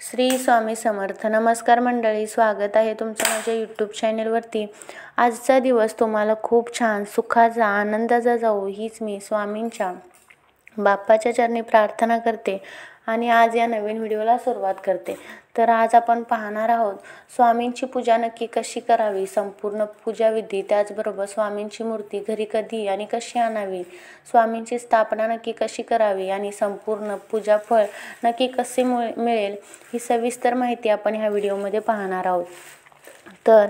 श्री स्वामी समर्थ. नमस्कार मंडळी, स्वागत आहे तुमचं माझ्या यूट्यूब चॅनलवरती. आजचा दिवस तुम्हाला खूप छान सुखाचा आनंदाचा जाऊ हीच मी स्वामींच्या बाप्पाच्या चरणी प्रार्थना करते आणि आज या नवीन व्हिडिओला सुरुवात करते. तर आज आपण पाहणार आहोत स्वामींची पूजा नक्की कशी करावी, संपूर्ण पूजाविधी, त्याचबरोबर स्वामींची मूर्ती घरी कधी आणि कशी आणावी, स्वामींची स्थापना नक्की कशी करावी आणि संपूर्ण पूजाफळ नक्की कसे मिळेल ही सविस्तर माहिती आपण ह्या व्हिडिओमध्ये पाहणार आहोत. तर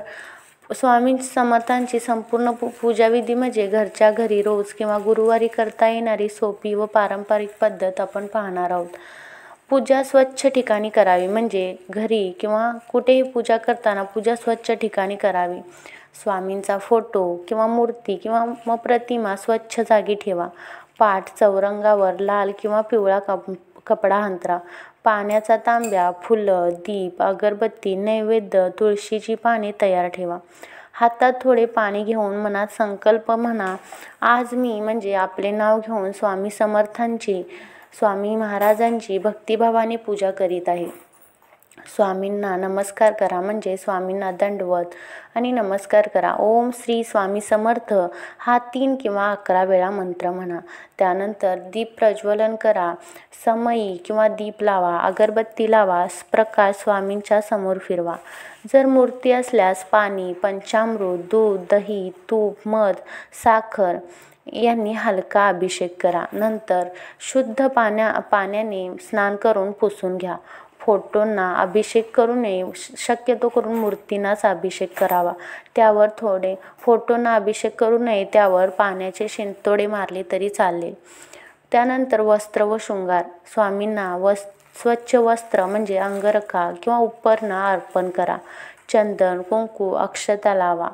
स्वामी समर्थांची संपूर्ण पूजाविधी म्हणजे घरच्या घरी रोज किंवा गुरुवारी करता येणारी सोपी व पारंपरिक पद्धत आपण पाहणार आहोत. पूजा स्वच्छ ठिकाणी करावी, म्हणजे घरी किंवा कुठेही पूजा करताना पूजा स्वच्छ ठिकाणी करावी. स्वामींचा फोटो किंवा मूर्ती किंवा प्रतिमा स्वच्छ जागी ठेवा. पाठ चौरंगावर लाल किंवा पिवळा कपडा अंथरा. पाण्याचा तांब्या, फुलं, दीप, अगरबत्ती, नैवेद्य, तुळशीची पाने तयार ठेवा. हातात थोडे पाणी घेऊन मनात संकल्प म्हणा, आज मी म्हणजे आपले नाव घेऊन स्वामी समर्थांची, स्वामी महाराजांची भक्तिभावाने पूजा करीत आहे. स्वामींना नमस्कार करा, म्हणजे स्वामींना दंडवत आणि नमस्कार करा. ओम श्री स्वामी समर्थ हा 3 किंवा 11 वेळा मंत्र म्हणा. त्यानंतर दीप प्रज्वलन करा. समई किंवा दीप लावा, अगरबत्ती लावा, प्रकाश स्वामींच्या समोर फिरवा. जर मूर्ती असल्यास पाणी, पंचामृत, दूध, दही, तूप, मध, साखर यांनी हलका अभिषेक करा. नंतर शुद्ध पाण्याने स्नान करून पुसून घ्या. फोटोंना अभिषेक करू नये, शक्यतो करून मूर्तींनाच अभिषेक करावा. त्यावर फोटोंना अभिषेक करू नये, त्यावर पाण्याचे शिंतोडे मारले तरी चालेल. त्यानंतर वस्त्र व शृंगार. स्वामींना स्वच्छ वस्त्र म्हणजे अंगरखा किंवा उपरणा अर्पण करा. चंदन, कुंकू, अक्षता लावा.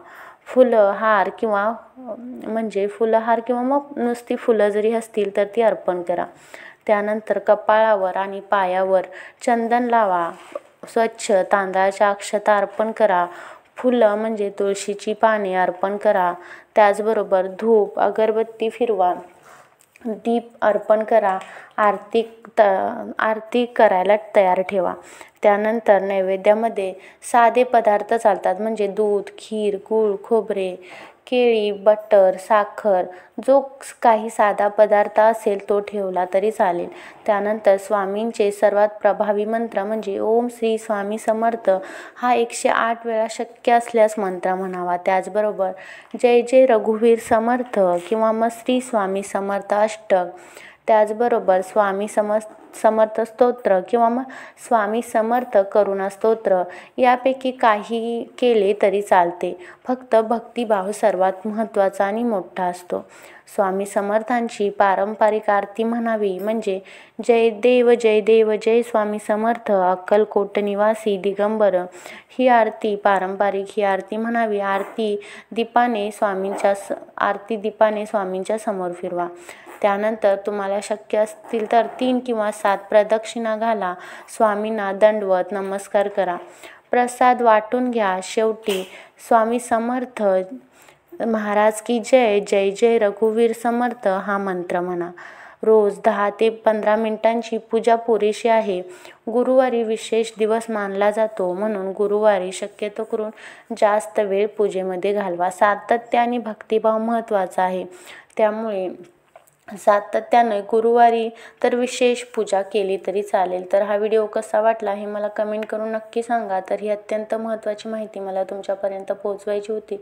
फुलहार किंवा मग नुसती फुलं जरी असतील तर ती अर्पण करा. त्यानंतर कपाळावर आणि पायावर चंदन लावा. स्वच्छ तांदळाच्या अक्षता अर्पण करा. फुलं म्हणजे तुळशीची पाने अर्पण करा. त्याचबरोबर धूप, अगरबत्ती फिरवा. दीप अर्पण करा. आरती करायला तयार ठेवा. त्यानंतर नैवेद्यामध्ये साधे पदार्थ चालतात, म्हणजे दूध, खीर, गूळ, खोबरे, केळी, बटर, साखर, जो काही साधा पदार्थ असेल तो ठेवला तरी चालेल. त्यानंतर स्वामींचे सर्वात प्रभावी मंत्र म्हणजे ओम श्री स्वामी समर्थ हा 108 वेळा शक्य असल्यास मंत्र म्हणावा. त्याचबरोबर जय जय रघुवीर समर्थ किंवा मग श्री स्वामी समर्थ अष्टक, त्याचबरोबर स्वामी समर्थ स्तोत्र किंवा मग स्वामी समर्थ करुणा स्तोत्र यापैकी काही केले तरी चालते. फक्त भक्तिभाव सर्वात महत्त्वाचा आणि मोठा असतो. स्वामी समर्थांची पारंपरिक आरती म्हणावी, म्हणजे जय देव जय देव जय स्वामी समर्थ अक्कलकोट निवासी दिगंबर ही आरती पारंपरिक ही आरती म्हणावी. आरती दीपाने स्वामींच्या समोर फिरवा. त्यानंतर तुम्हाला शक्य असतील तर 3 किंवा 7 प्रदक्षिणा घाला. स्वामींना दंडवत नमस्कार करा. प्रसाद वाटून घ्या. शेवटी स्वामी समर्थ महाराज की जय, जय जय रघुवीर समर्थ हा मंत्र म्हणा. रोज 10 ते 15 मिनिटांची पूजा पुरेशी आहे. गुरुवारी विशेष दिवस मानला जातो, म्हणून गुरुवारी शक्यतो करून जास्त वेळ पूजेमध्ये घालवा. सातत्य आणि भक्तिभाव महत्त्वाचा आहे, त्यामुळे सातत्याने गुरुवारी तर विशेष पूजा केली तरी चालेल. तर हा व्हिडिओ कसा वाटला हे मला कमेंट करून नक्की सांगा. तर ही अत्यंत महत्त्वाची माहिती मला तुमच्यापर्यंत पोहोचवायची होती.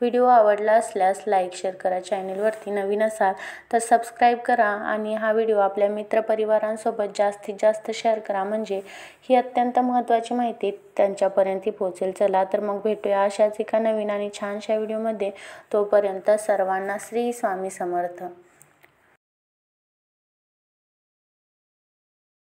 व्हिडिओ आवडला असल्यास लाईक शेअर करा. चॅनलवरती नवीन असाल तर सबस्क्राईब करा आणि हा व्हिडिओ आपल्या मित्रपरिवारांसोबत जास्तीत जास्त शेअर करा, म्हणजे ही अत्यंत महत्त्वाची माहिती त्यांच्यापर्यंत पोहोचेल. चला तर मग भेटूया अशाच एका नवीन आणि छानशा व्हिडिओमध्ये. तोपर्यंत सर्वांना श्री स्वामी समर्थ.